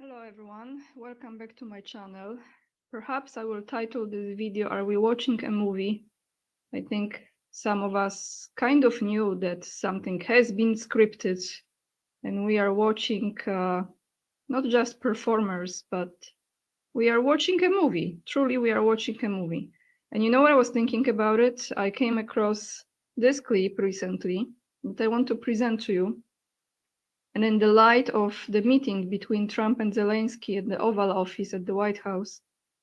Hello everyone, welcome back to my channel. Perhaps I will title this video, Are we watching a movie? I think some of us kind of knew that something has been scripted and we are watching not just performers, but we are watching a movie. Truly, we are watching a movie. And you know what I was thinking about it? I came across this clip recently that I want to present to you. And in the light of the meeting between Trump and Zelensky at the Oval Office at the White House,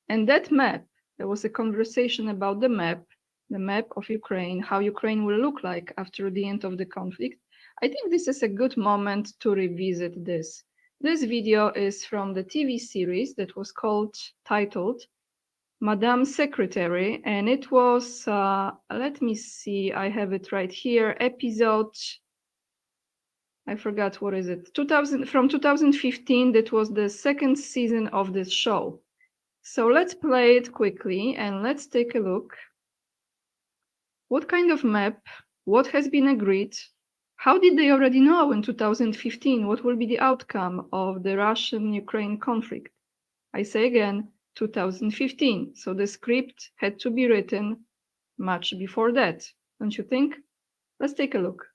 and that map, there was a conversation about the map of Ukraine, how Ukraine will look like after the end of the conflict. I think this is a good moment to revisit this. This video is from the TV series that was titled Madame Secretary, and it was, let me see, I have it right here, episode I forgot what is it. 2015, that was the second season of this show. So let's play it quickly and let's take a look. What kind of map? What has been agreed? How did they already know in 2015 what will be the outcome of the Russian-Ukraine conflict? I say again, 2015. So the script had to be written much before that, don't you think? Let's take a look.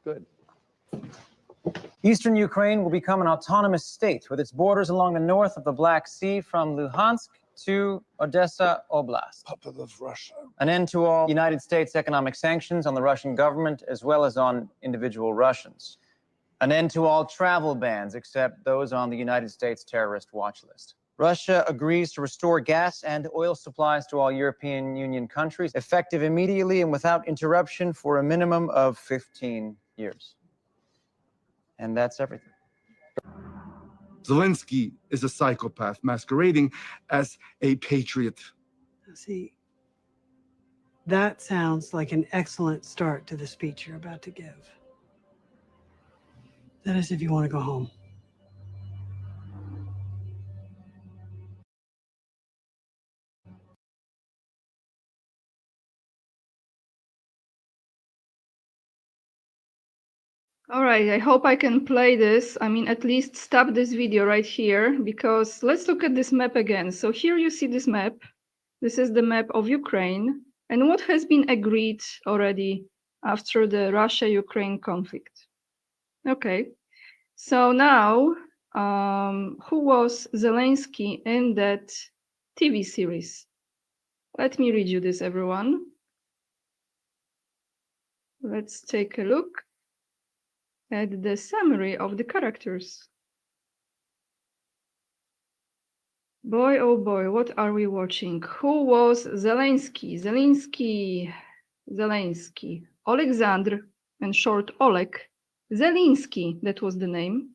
Good. Eastern Ukraine will become an autonomous state with its borders along the north of the Black Sea from Luhansk to Odessa Oblast. Puppet of Russia. An end to all United States economic sanctions on the Russian government as well as on individual Russians. An end to all travel bans except those on the United States terrorist watch list. Russia agrees to restore gas and oil supplies to all European Union countries, effective immediately and without interruption for a minimum of 15 years. And that's everything. Zelinski is a psychopath masquerading as a patriot. See, that sounds like an excellent start to the speech you're about to give. That is if you want to go home. All right, I hope I can play this. I mean, at least stop this video right here, because let's look at this map again. So here you see this map. This is the map of Ukraine and what has been agreed already after the Russia-Ukraine conflict. Okay, so now who was Zelensky in that TV series? Let me read you this, everyone. Let's take a look at the summary of the characters. Boy, oh boy, what are we watching? Who was Zelensky? Zelensky. Alexander, and short Oleg. Zelinski, that was the name.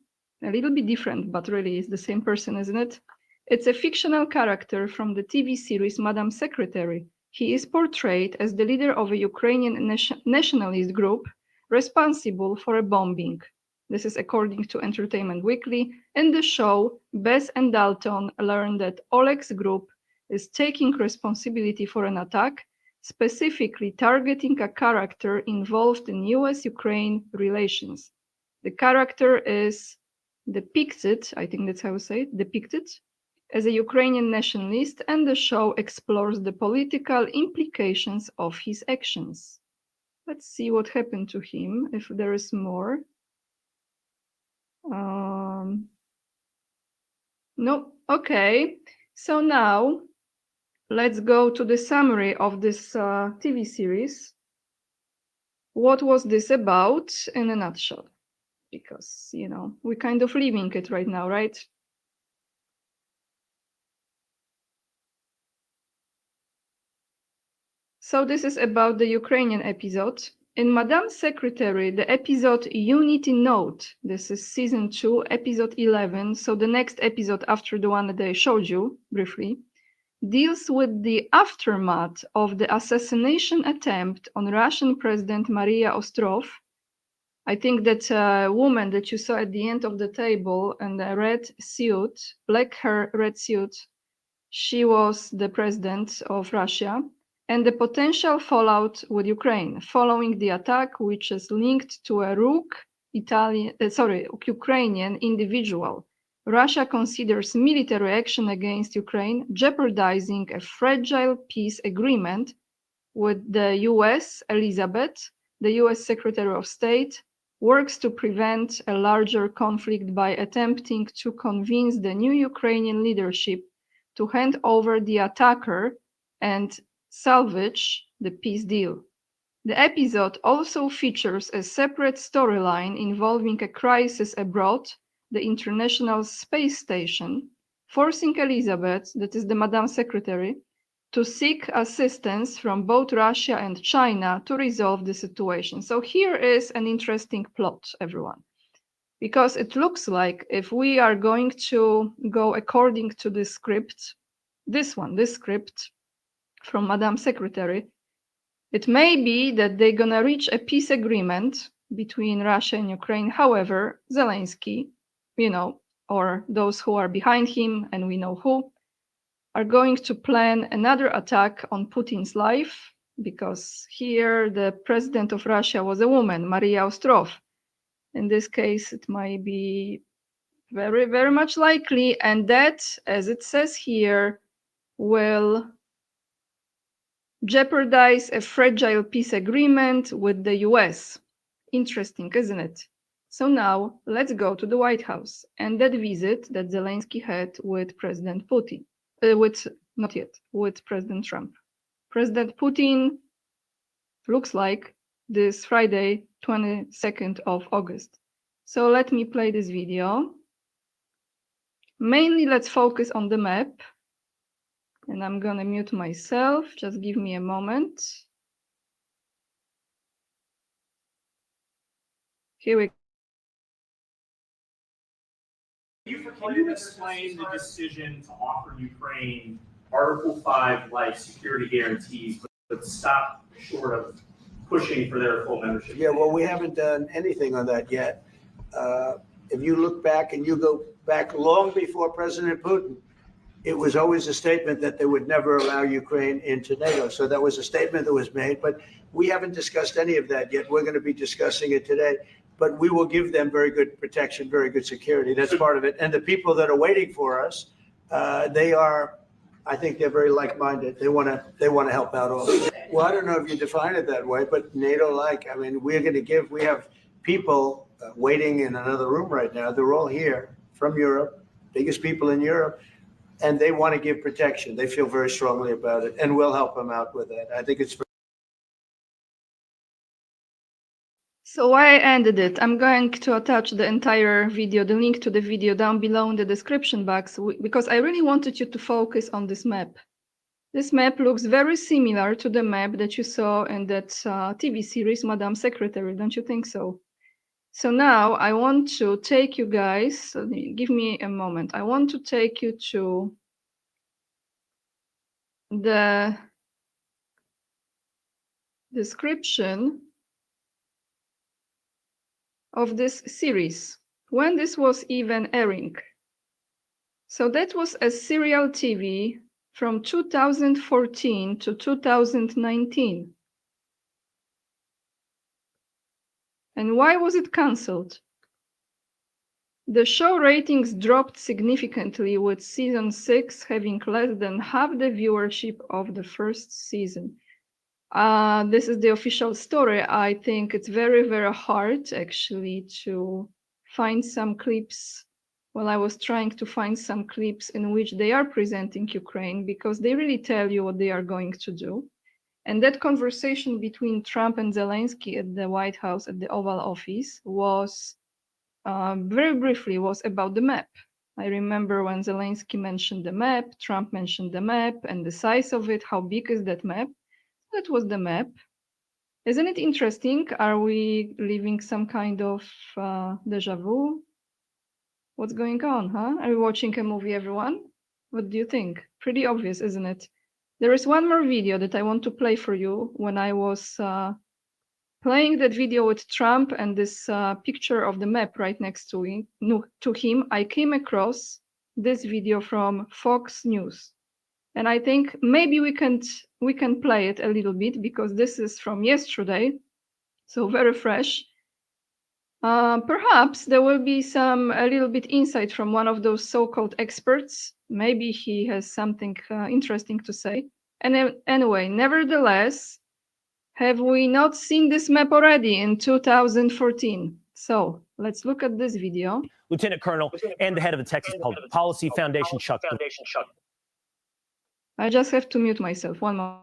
A little bit different, but really is the same person, isn't it? It's a fictional character from the TV series Madame Secretary. He is portrayed as the leader of a Ukrainian nationalist group responsible for a bombing. This is according to Entertainment Weekly. In the show, Bess and Dalton learn that Oleg's group is taking responsibility for an attack, specifically targeting a character involved in US-Ukraine relations. The character is depicted, I think that's how you say it, depicted as a Ukrainian nationalist, and the show explores the political implications of his actions. Let's see what happened to him, if there is more. No, okay. So now let's go to the summary of this TV series. What was this about in a nutshell? Because, you know, we're kind of living it right now, right? So this is about the Ukrainian episode. In Madame Secretary, the episode Unity Note, this is season 2, episode 11, so the next episode after the one that I showed you briefly, deals with the aftermath of the assassination attempt on Russian President Maria Ostrov. I think that woman that you saw at the end of the table in the red suit, black hair, red suit, She was the president of Russia, and the potential fallout with Ukraine following the attack, which is linked to a rogue Ukrainian individual. Russia considers military action against Ukraine jeopardizing a fragile peace agreement with the US. Elizabeth, the US Secretary of State, works to prevent a larger conflict by attempting to convince the new Ukrainian leadership to hand over the attacker and salvage the peace deal. The episode also features a separate storyline involving a crisis abroad, the International Space Station, forcing Elizabeth, that is the Madam Secretary, to seek assistance from both Russia and China to resolve the situation. So here is an interesting plot, everyone, because it looks like if we are going to go according to the script, this script from Madam Secretary, it may be that they're going to reach a peace agreement between Russia and Ukraine. However, Zelensky, or those who are behind him, and we know who, are going to plan another attack on Putin's life, because here the president of Russia was a woman, Maria Ostrov. In this case, it might be very, very much likely, and that, as it says here, will jeopardize a fragile peace agreement with the US. Interesting, isn't it? So now let's go to the White House and that visit that Zelensky had with President Putin. With President Trump. President Putin looks like this Friday, 22nd of August. So let me play this video. Mainly, let's focus on the map. And I'm gonna mute myself. Just give me a moment. Here we go. Can you explain the decision to offer Ukraine Article 5 like security guarantees, but stop short of pushing for their full membership? Yeah, well, we haven't done anything on that yet. If you look back and you go back long before President Putin, it was always a statement that they would never allow Ukraine into NATO. So that was a statement that was made, but we haven't discussed any of that yet. We're going to be discussing it today, but we will give them very good protection, very good security. That's part of it. And the people that are waiting for us, I think they're very like-minded. They want to help out also. Well, I don't know if you define it that way, but NATO-like, I mean, we have people waiting in another room right now. They're all here from Europe, biggest people in Europe, and they want to give protection. They feel very strongly about it, and we'll help them out with that. I think it's. So why I ended it, I'm going to attach the entire video, the link to the video down below in the description box, because I really wanted you to focus on this map. This map looks very similar to the map that you saw in that TV series, Madam Secretary, don't you think so? So now I want to take you guys, give me a moment. I want to take you to the description of this series, when this was even airing. So that was a serial TV from 2014 to 2019. And why was it cancelled? The show ratings dropped significantly, with season 6 having less than half the viewership of the first season. This is the official story. I think it's very, very hard actually to find some clips. Well, I was trying to find some clips in which they are presenting Ukraine, because they really tell you what they are going to do. And that conversation between Trump and Zelensky at the White House, at the Oval Office, was very briefly was about the map. I remember when Zelensky mentioned the map, Trump mentioned the map and the size of it, how big is that map? That was the map. Isn't it interesting? Are we living some kind of deja vu? What's going on, huh? Are we watching a movie, everyone? What do you think? Pretty obvious, isn't it? There is one more video that I want to play for you. When I was playing that video with Trump and this picture of the map right next to him, I came across this video from Fox News. And I think maybe we can play it a little bit because this is from yesterday, so very fresh. Perhaps there will be a little bit insight from one of those so-called experts. Maybe he has something interesting to say. And anyway, nevertheless, have we not seen this map already in 2014? So let's look at this video. Lieutenant Colonel and the head of the Texas Public Policy Foundation, Chuck. I just have to mute myself. One more.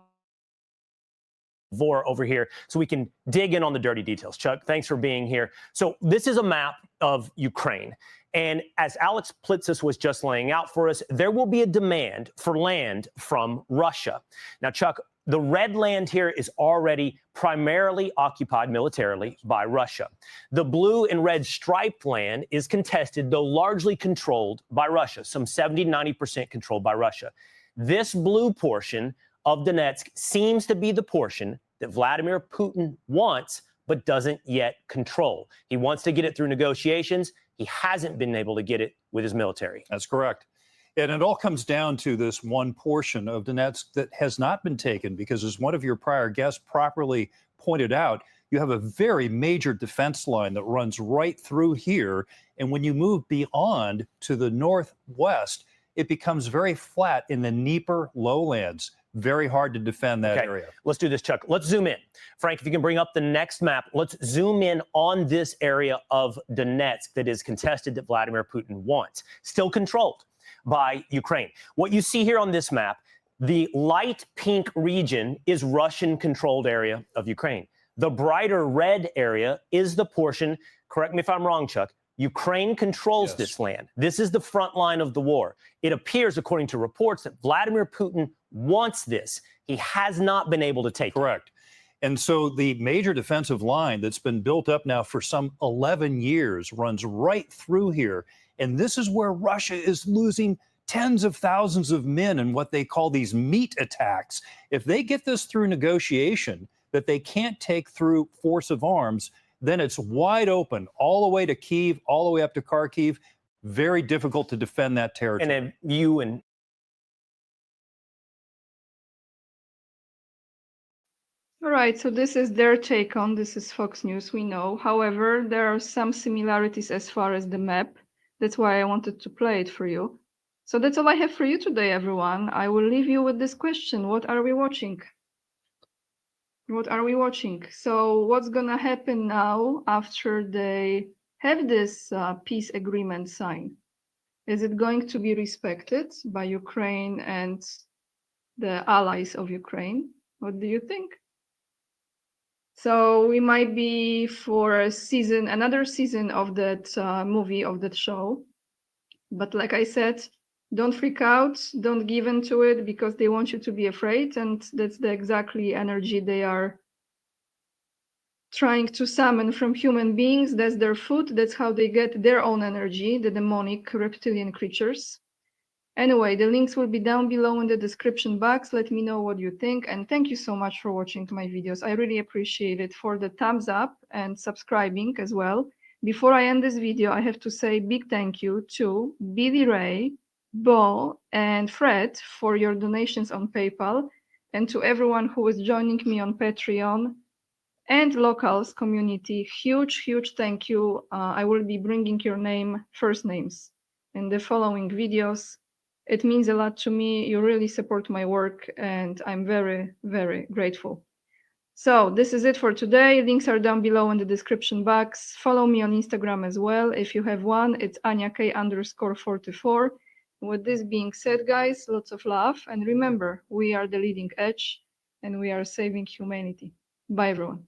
Vor over here so we can dig in on the dirty details. Chuck, thanks for being here. So this is a map of Ukraine. And as Alex Plitzis was just laying out for us, there will be a demand for land from Russia. Now, Chuck, the red land here is already primarily occupied militarily by Russia. The blue and red striped land is contested, though largely controlled by Russia, some 70–90% controlled by Russia. This blue portion of Donetsk seems to be the portion that Vladimir Putin wants, but doesn't yet control. He wants to get it through negotiations. He hasn't been able to get it with his military. That's correct. And it all comes down to this one portion of Donetsk that has not been taken because, as one of your prior guests properly pointed out, you have a very major defense line that runs right through here. And when you move beyond to the northwest, it becomes very flat in the Dnieper lowlands. Very hard to defend that area. Let's do this, Chuck. Let's zoom in. Frank, if you can bring up the next map, let's zoom in on this area of Donetsk that is contested that Vladimir Putin wants. Still controlled by Ukraine. What you see here on this map, the light pink region is Russian-controlled area of Ukraine. The brighter red area is the portion, correct me if I'm wrong, Chuck, Ukraine controls this land. This is the front line of the war. It appears, according to reports, that Vladimir Putin wants this. He has not been able to take it. Correct. And so the major defensive line that's been built up now for some 11 years runs right through here. And this is where Russia is losing tens of thousands of men in what they call these meat attacks. If they get this through negotiation that they can't take through force of arms, then it's wide open all the way to Kyiv, all the way up to Kharkiv. Very difficult to defend that territory. And then you and All right, so this is their take on this is Fox News, we know. However, there are some similarities as far as the map. That's why I wanted to play it for you. So that's all I have for you today, everyone. I will leave you with this question. What are we watching? What are we watching? So what's gonna happen now after they have this peace agreement signed? Is it going to be respected by Ukraine and the allies of Ukraine? What do you think? So we might be for a season, another season of that movie, of that show. But like I said, don't freak out, don't give in to it because they want you to be afraid. And that's the exactly energy they are trying to summon from human beings. That's their food. That's how they get their own energy, the demonic reptilian creatures. Anyway, the links will be down below in the description box. Let me know what you think. And thank you so much for watching my videos. I really appreciate it, for the thumbs up and subscribing as well. Before I end this video, I have to say big thank you to Billy Ray, Bo, and Fred for your donations on PayPal, and to everyone who is joining me on Patreon and locals community. Huge thank you. I will be bringing your name, first names, in the following videos. It means a lot to me. You really support my work, and I'm very grateful. So this is it for today. Links are down below in the description box. Follow me on Instagram as well. If you have one, it's AniaK_44. With this being said, guys, lots of love. And remember, we are the leading edge and we are saving humanity. Bye, everyone.